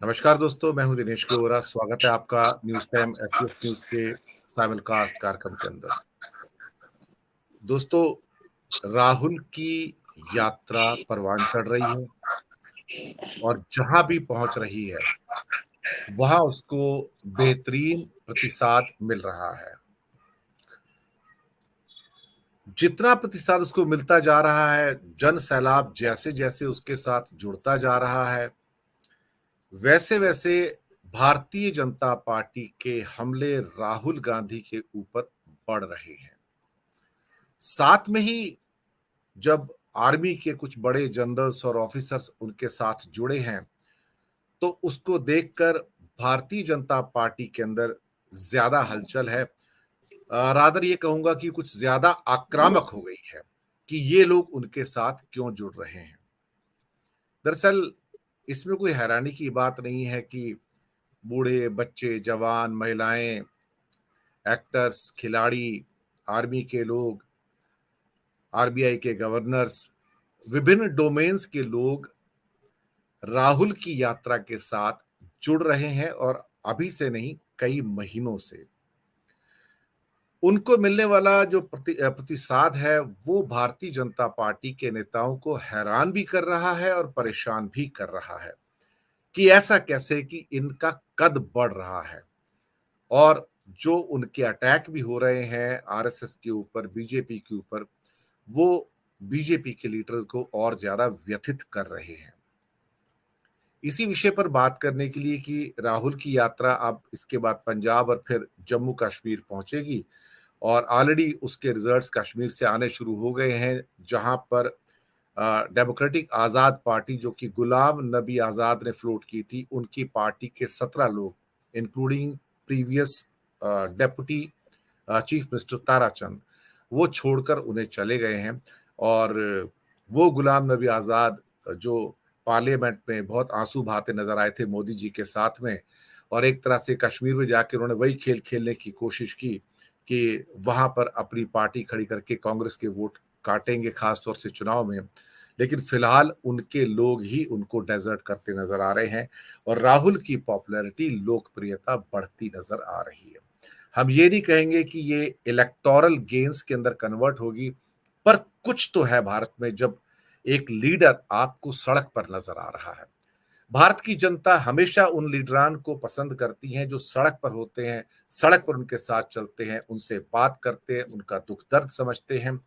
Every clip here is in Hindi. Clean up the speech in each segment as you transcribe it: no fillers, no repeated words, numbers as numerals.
नमस्कार दोस्तों, मैं हूं दिनेश गोरा। स्वागत है आपका न्यूज टाइम एसटीएस न्यूज के साइमलकास्ट कार्यक्रम के अंदर। दोस्तों, राहुल की यात्रा परवान चढ़ रही है और जहां भी पहुंच रही है वहां उसको बेहतरीन प्रतिसाद मिल रहा है। जितना प्रतिसाद उसको मिलता जा रहा है, जन सैलाब जैसे जैसे उसके साथ जुड़ता जा रहा है, वैसे वैसे भारतीय जनता पार्टी के हमले राहुल गांधी के ऊपर बढ़ रहे हैं। साथ में ही जब आर्मी के कुछ बड़े जनरल्स और ऑफिसर्स उनके साथ जुड़े हैं, तो उसको देखकर भारतीय जनता पार्टी के अंदर ज्यादा हलचल है। रादर ये कहूंगा कि कुछ ज्यादा आक्रामक हो गई है कि ये लोग उनके साथ क्यों जुड़ रहे हैं। दरअसल इसमें कोई हैरानी की बात नहीं है कि बूढ़े, बच्चे, जवान, महिलाएं, एक्टर्स, खिलाड़ी, आर्मी के लोग, आरबीआई के गवर्नर्स, विभिन्न डोमेन्स के लोग राहुल की यात्रा के साथ जुड़ रहे हैं और अभी से नहीं, कई महीनों से। उनको मिलने वाला जो प्रतिसाद है वो भारतीय जनता पार्टी के नेताओं को हैरान भी कर रहा है और परेशान भी कर रहा है कि ऐसा कैसे कि इनका कद बढ़ रहा है और जो उनके अटैक भी हो रहे हैं आरएसएस के ऊपर, बीजेपी के ऊपर, वो बीजेपी के लीडर को और ज्यादा व्यथित कर रहे हैं। इसी विषय पर बात करने के लिए कि राहुल की यात्रा अब इसके बाद पंजाब और फिर जम्मू कश्मीर पहुंचेगी और ऑलरेडी उसके रिजल्ट्स कश्मीर से आने शुरू हो गए हैं, जहां पर डेमोक्रेटिक आज़ाद पार्टी जो कि गुलाम नबी आज़ाद ने फ्लोट की थी, उनकी पार्टी के 17 लोग, including previous deputy chief minister Tarachand, वो छोड़कर उन्हें चले गए हैं। और वो गुलाम नबी आज़ाद जो पार्लियामेंट में बहुत आंसू बहाते नजर आए थे मोदी जी के साथ में, और एक तरह से कश्मीर में जाकर उन्होंने वही खेल खेलने की कोशिश की कि वहां पर अपनी पार्टी खड़ी करके कांग्रेस के वोट काटेंगे, खासतौर से चुनाव में। लेकिन फिलहाल उनके लोग ही उनको डेजर्ट करते नजर आ रहे हैं और राहुल की पॉपुलैरिटी, लोकप्रियता बढ़ती नजर आ रही है। हम ये नहीं कहेंगे कि ये इलेक्टोरल गेन्स के अंदर कन्वर्ट होगी, पर कुछ तो है भारत में जब एक लीडर आपको सड़क पर नजर आ रहा है। भारत की जनता हमेशा उन लीडरान को पसंद करती है जो सड़क पर होते हैं, सड़क पर उनके साथ चलते हैं, उनसे बात करते हैं, उनका दुख दर्द समझते हैं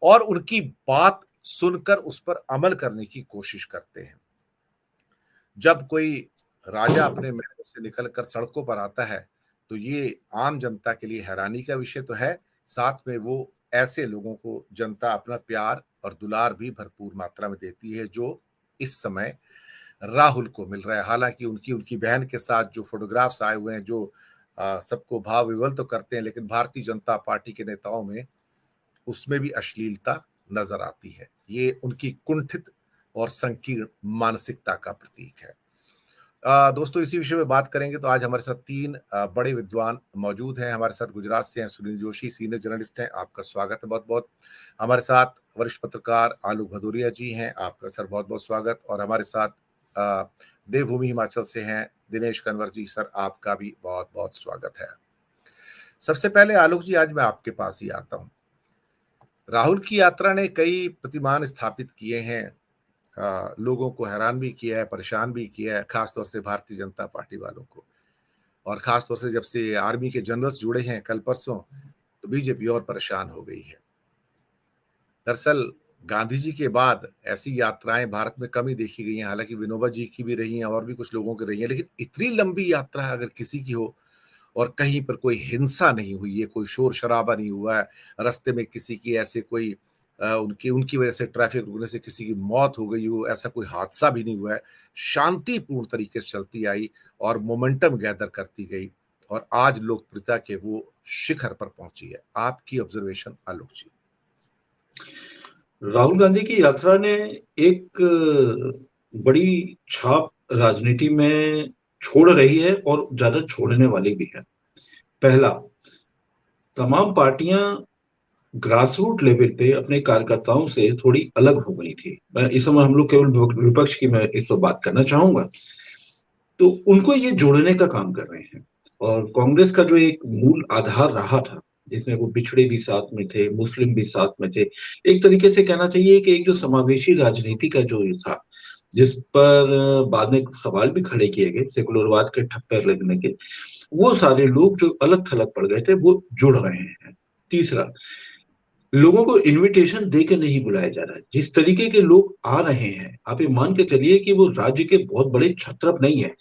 और उनकी बात सुनकर उस पर अमल करने की कोशिश करते हैं। जब कोई राजा अपने महलों से निकलकर सड़कों पर आता है, तो ये आम जनता के लिए हैरानी का विषय तो है, साथ में वो ऐसे लोगों को जनता अपना प्यार और दुलार भी भरपूर मात्रा में देती है जो इस समय राहुल को मिल रहा है। हालांकि उनकी उनकी बहन के साथ जो फोटोग्राफ्स आए हुए हैं, जो सबको भाव विवल तो करते हैं, लेकिन भारतीय जनता पार्टी के नेताओं में उसमें भी अश्लीलता नजर आती है। ये उनकी कुंठित और संकीर्ण मानसिकता का प्रतीक है। दोस्तों, इसी विषय में बात करेंगे तो आज हमारे साथ तीन बड़े विद्वान मौजूद हैं। हमारे साथ गुजरात से हैं सुनील जोशी, सीनियर जर्नलिस्ट हैं, आपका स्वागत है बहुत बहुत। हमारे साथ वरिष्ठ पत्रकार आलोक भदौरिया जी हैं, आपका सर बहुत बहुत स्वागत। और हमारे साथ देवभूमि हिमाचल से हैं दिनेश कन्वर जी, सर आपका भी बहुत बहुत स्वागत है। सबसे पहले आलोक जी, आज मैं आपके पास ही आता हूँ। राहुल की यात्रा ने कई प्रतिमान स्थापित किए हैं, लोगों को हैरान भी किया है, परेशान भी किया है, खासतौर से भारतीय जनता पार्टी वालों को। और खासतौर से जब से आर्मी के जनरल्स जुड़े हैं कल परसों, तो बीजेपी और परेशान हो गई है। दरअसल गांधी जी के बाद ऐसी यात्राएं भारत में कम ही देखी गई हैं। हालांकि विनोबा जी की भी रही हैं और भी कुछ लोगों की रही हैं, लेकिन इतनी लंबी यात्रा अगर किसी की हो और कहीं पर कोई हिंसा नहीं हुई है, कोई शोर शराबा नहीं हुआ है, रास्ते में किसी की ऐसे कोई उनकी उनकी वजह से ट्रैफिक रुकने से किसी की मौत हो गई हो, ऐसा कोई हादसा भी नहीं हुआ है, शांतिपूर्ण तरीके से चलती आई और मोमेंटम गैदर करती गई और आज लोकप्रियता के वो शिखर पर पहुंची है। आपकी ऑब्जर्वेशन आलोक जी। राहुल गांधी की यात्रा ने एक बड़ी छाप राजनीति में छोड़ रही है और ज्यादा छोड़ने वाली भी है। पहला, तमाम पार्टियां ग्रास रूट लेवल पे अपने कार्यकर्ताओं से थोड़ी अलग हो गई थी। मैं इस समय हम लोग केवल विपक्ष की मैं इस पर बात करना चाहूंगा। तो उनको ये जोड़ने का काम कर रहे हैं। और कांग्रेस का जो एक मूल आधार रहा था, जिसमें वो पिछड़े भी साथ में थे, मुस्लिम भी साथ में थे, एक तरीके से कहना चाहिए कि एक जो समावेशी राजनीति का जो ये था, जिस पर बाद में सवाल भी खड़े किए गए सेकुलरवाद के ठप्पर लगने के, वो सारे लोग जो अलग थलग पड़ गए थे वो जुड़ रहे हैं। तीसरा, लोगों को इनविटेशन दे के नहीं बुलाया जा रहा है। जिस तरीके के लोग आ रहे हैं, आप ये मान के चलिए कि वो राज्य के बहुत बड़े छत्रप नहीं है।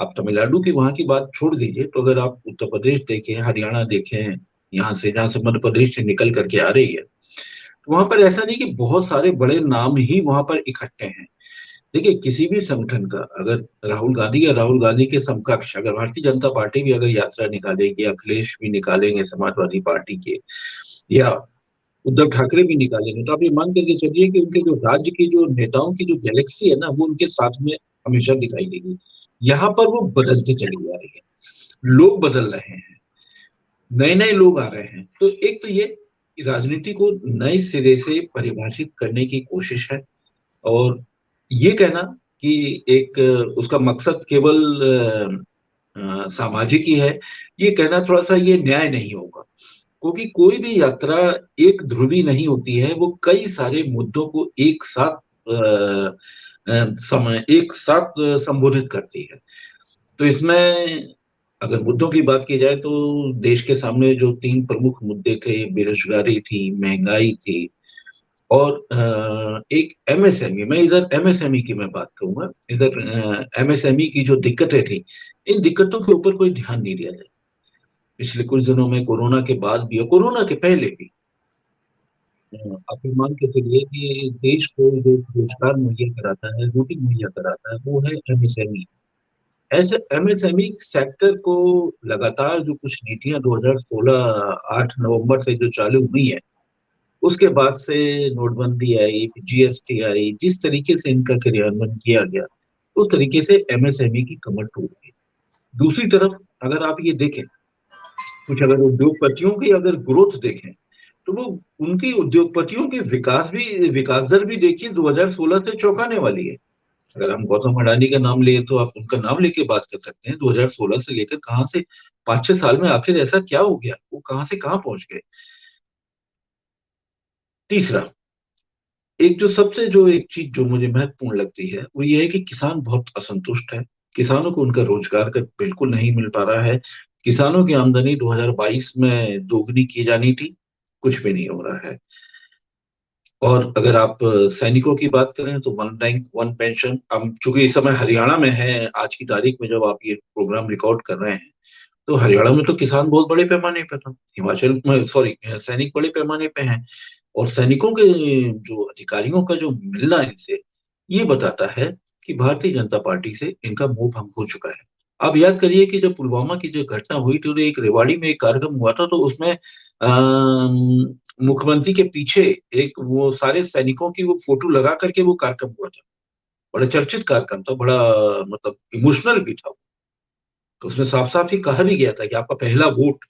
आप तमिलनाडु की वहां की बात छोड़ दीजिए, तो अगर आप उत्तर प्रदेश देखें, हरियाणा देखें, यहाँ से जहां से मध्य प्रदेश से निकल करके आ रही है, तो वहां पर ऐसा नहीं कि बहुत सारे बड़े नाम ही वहां पर इकट्ठे हैं। देखिए, किसी भी संगठन का अगर राहुल गांधी या राहुल गांधी के समकक्ष अगर भारतीय जनता पार्टी भी अगर यात्रा निकालेगी, अखिलेश भी निकालेंगे समाजवादी पार्टी के, या उद्धव ठाकरे भी निकालेंगे, तो आप ये मान करके चलिए कि उनके जो राज्य के जो नेताओं की जो गैलेक्सी है ना, वो उनके साथ में हमेशा दिखाई देगी। यहाँ पर वो बदलती चली जा रही है, लोग बदल रहे हैं, नए नए लोग आ रहे हैं। तो एक तो ये राजनीति को नए सिरे से परिभाषित करने की कोशिश है। और ये कहना कि एक उसका मकसद केवल सामाजिक ही है, ये कहना थोड़ा सा ये न्याय नहीं होगा। क्योंकि कोई भी यात्रा एक ध्रुवी नहीं होती है, वो कई सारे मुद्दों को एक साथ समय एक साथ संबोधित करती है। तो इसमें अगर मुद्दों की बात की जाए, तो देश के सामने जो तीन प्रमुख मुद्दे थे, बेरोजगारी थी, महंगाई थी, और एक एमएसएमई, मैं इधर एमएसएमई की मैं बात करूंगा, इधर एमएसएमई की जो दिक्कतें थी, इन दिक्कतों के ऊपर कोई ध्यान नहीं दिया जाए। पिछले कुछ दिनों में कोरोना के बाद भी और कोरोना के पहले भी आप ये मान के चलिए कि देश को जो रोजगार मुहैया कराता है, रोटी मुहैया कराता है, वो है एमएसएमई। ऐसे एमएसएमई सेक्टर को लगातार जो कुछ नीतियां 2016 8 नवंबर से जो चालू हुई है, उसके बाद से नोटबंदी आई, जीएसटी आई, जिस तरीके से इनका क्रियान्वयन किया गया, उस तरीके से एमएसएमई की कमर टूट गई। दूसरी तरफ अगर आप ये देखें, कुछ अगर उद्योगपतियों की अगर ग्रोथ देखें, तो वो उनकी उद्योगपतियों की विकास दर भी देखिए 2016 से चौंकाने वाली है। अगर हम गौतम अडानी का नाम ले, तो आप उनका नाम लेके बात कर सकते हैं। 2016 से लेकर कहां से 5-6 साल में आखिर ऐसा क्या हो गया, वो कहां से कहां पहुंच गए। तीसरा, एक जो सबसे जो एक चीज जो मुझे महत्वपूर्ण लगती है, वो ये है कि किसान बहुत असंतुष्ट है। किसानों को उनका रोजगार का बिल्कुल नहीं मिल पा रहा है। किसानों की आमदनी 2022 में दोगुनी की जानी थी, कुछ भी नहीं हो रहा है। और अगर आप सैनिकों की बात करें, तो वन रैंक वन पेंशन, हम चूंकि इस समय हरियाणा में है, आज की तारीख में जब आप ये प्रोग्राम रिकॉर्ड कर रहे हैं, तो हरियाणा में तो किसान बहुत बड़े पैमाने पे था, हिमाचल में सॉरी सैनिक बड़े पैमाने पे हैं। और सैनिकों के जो अधिकारियों का जो मिलना इनसे, ये बताता है कि भारतीय जनता पार्टी से इनका मोह भंग हो चुका है। आप याद करिए कि जब पुलवामा की जो घटना हुई थी, तो एक रेवाड़ी में एक कार्यक्रम हुआ था, तो उसमें मुख्यमंत्री के पीछे एक वो सारे सैनिकों की वो फोटो लगा करके वो कार्यक्रम हुआ था। बड़ा चर्चित कार्यक्रम था, बड़ा मतलब इमोशनल भी था। तो उसमें साफ साफ ही कहा भी गया था कि आपका पहला वोट।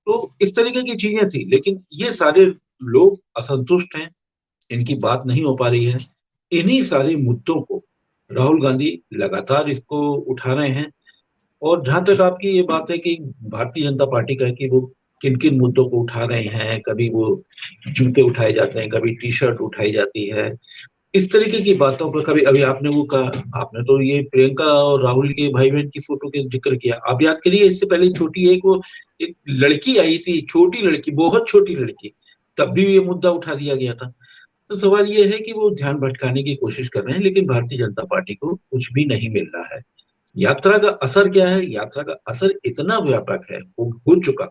तो इस तरीके की चीजें थी, लेकिन ये सारे लोग असंतुष्ट हैं, इनकी बात नहीं हो पा रही है। इन्हीं सारे मुद्दों को राहुल गांधी लगातार इसको उठा रहे हैं। और जहां तक आपकी ये बात है कि भारतीय जनता पार्टी का है कि वो किन किन मुद्दों को उठा रहे हैं, कभी वो जूते उठाए जाते हैं, कभी टी शर्ट उठाई जाती है, इस तरीके की बातों पर कभी अभी आपने वो कहा, आपने तो ये प्रियंका और राहुल के भाई बहन की फोटो के जिक्र किया। आप याद करिए, इससे पहले छोटी एक वो एक लड़की आई थी, छोटी लड़की, बहुत छोटी लड़की, तब भी ये मुद्दा उठा दिया गया था। तो सवाल ये है कि वो ध्यान भटकाने की कोशिश कर रहे हैं, लेकिन भारतीय जनता पार्टी को कुछ भी नहीं मिल रहा है। यात्रा का असर क्या है? यात्रा का असर इतना व्यापक है, वो हो चुका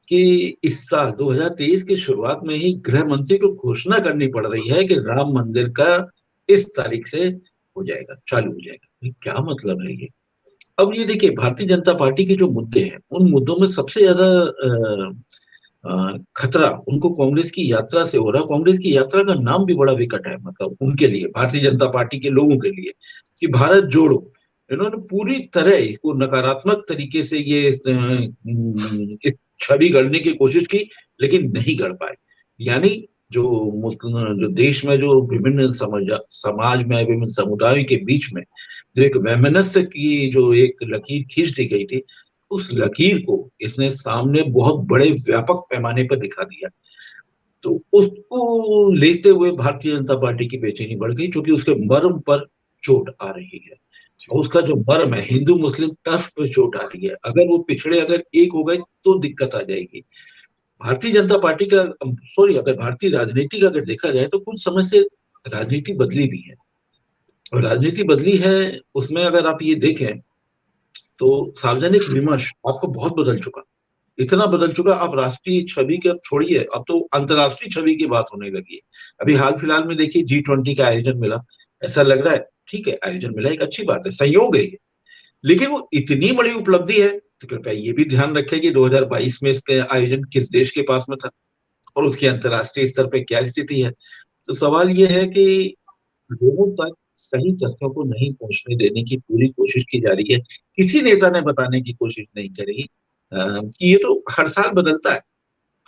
कि इस साल 2023 की शुरुआत में ही गृह मंत्री को घोषणा करनी पड़ रही है कि राम मंदिर का इस तारीख से हो जाएगा, चालू हो जाएगा। ये क्या मतलब है ये? अब ये देखिए, भारतीय जनता पार्टी के जो मुद्दे हैं, उन मुद्दों में सबसे ज्यादा खतरा उनको कांग्रेस की यात्रा से हो रहा है। कांग्रेस की यात्रा का नाम भी बड़ा विकट है, मतलब उनके लिए, भारतीय जनता पार्टी के लोगों के लिए, कि भारत जोड़ो। इन्होंने पूरी तरह इसको नकारात्मक तरीके से ये इस छवि गढ़ने की कोशिश की, लेकिन नहीं गढ़ पाए। यानी जो मुस्लिम, जो देश में जो विभिन्न समाज में विभिन्न समुदायों के बीच में जो एक वैमनस्य की जो एक लकीर खींच दी गई थी, उस लकीर को इसने सामने बहुत बड़े व्यापक पैमाने पर दिखा दिया। तो उसको लेते हुए भारतीय जनता पार्टी की बेचैनी बढ़ गई, क्योंकि उसके मर्म पर चोट आ रही है। और उसका जो मर्म है, हिंदू मुस्लिम टर्फ पे चोट आ रही है। अगर वो पिछड़े अगर एक हो गए तो दिक्कत आ जाएगी। भारतीय जनता पार्टी का, सॉरी, अगर भारतीय राजनीति का अगर देखा जाए तो कुछ समय से राजनीति बदली भी है। और राजनीति बदली है, उसमें अगर आप ये देखें तो सार्वजनिक विमर्श आपको बहुत बदल चुका, इतना बदल चुका। अब राष्ट्रीय छवि के अब छोड़िए, अब तो अंतर्राष्ट्रीय छवि की बात होने लगी है। अभी हाल फिलहाल में देखिए G20 का आयोजन मिला, ऐसा लग रहा है ठीक है आयोजन मिला, एक अच्छी बात है, संयोग है ये। लेकिन वो इतनी बड़ी उपलब्धि है तो कृपया ये भी ध्यान रखें कि 2022 में इसका आयोजन किस देश के पास में था और उसकी अंतर्राष्ट्रीय स्तर पे क्या स्थिति है। तो सवाल ये है कि लोगों तक सही तथ्यों को नहीं पहुंचने देने की पूरी कोशिश की जा रही है। किसी नेता ने बताने की कोशिश नहीं करी कि ये तो हर साल बदलता है।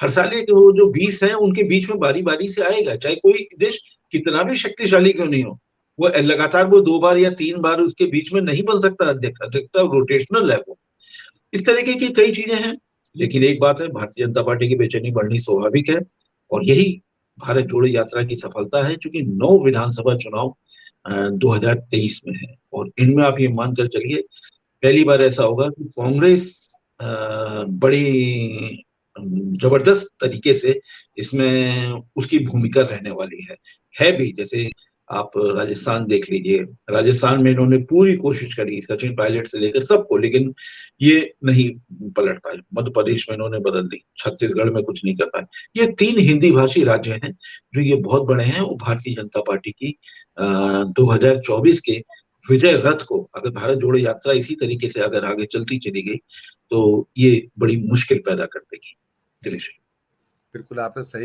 हर साल एक वो जो 20 हैं उनके बीच में बारी बारी से आएगा, चाहे कोई देश कितना भी शक्तिशाली क्यों नहीं हो। वो लगातार वो 2 बार या 3 बार उसके बीच में नहीं बन सकता अध्यक्ष। अध्यक्ष रोटेशनल है वो। इस तरीके की कई चीजें हैं। लेकिन एक बात है, भारतीय जनता पार्टी की बेचैनी बढ़नी स्वाभाविक है। और यही भारत जोड़ो यात्रा की सफलता है, क्योंकि 9 विधानसभा चुनाव 2023 में है। और इनमें आप ये मानकर चलिए पहली बार ऐसा होगा कि कांग्रेस बड़ी जबरदस्त तरीके से इसमें उसकी भूमिका रहने वाली है भी। जैसे आप राजस्थान देख लीजिए, राजस्थान में इन्होंने पूरी कोशिश करी सचिन पायलट से लेकर सबको, लेकिन ये नहीं पलट पाए। मध्य प्रदेश में इन्होंने बदल दी, छत्तीसगढ़ में कुछ नहीं कर पाए। ये 3 हिंदी भाषी राज्य हैं जो ये बहुत बड़े हैं। और भारतीय जनता पार्टी की 2024 के विजय रथ को अगर भारत जोड़ो यात्रा इसी तरीके से अगर आगे चलती चली गई तो ये बड़ी मुश्किल पैदा कर देगी। दिनेश, बिल्कुल आपने सही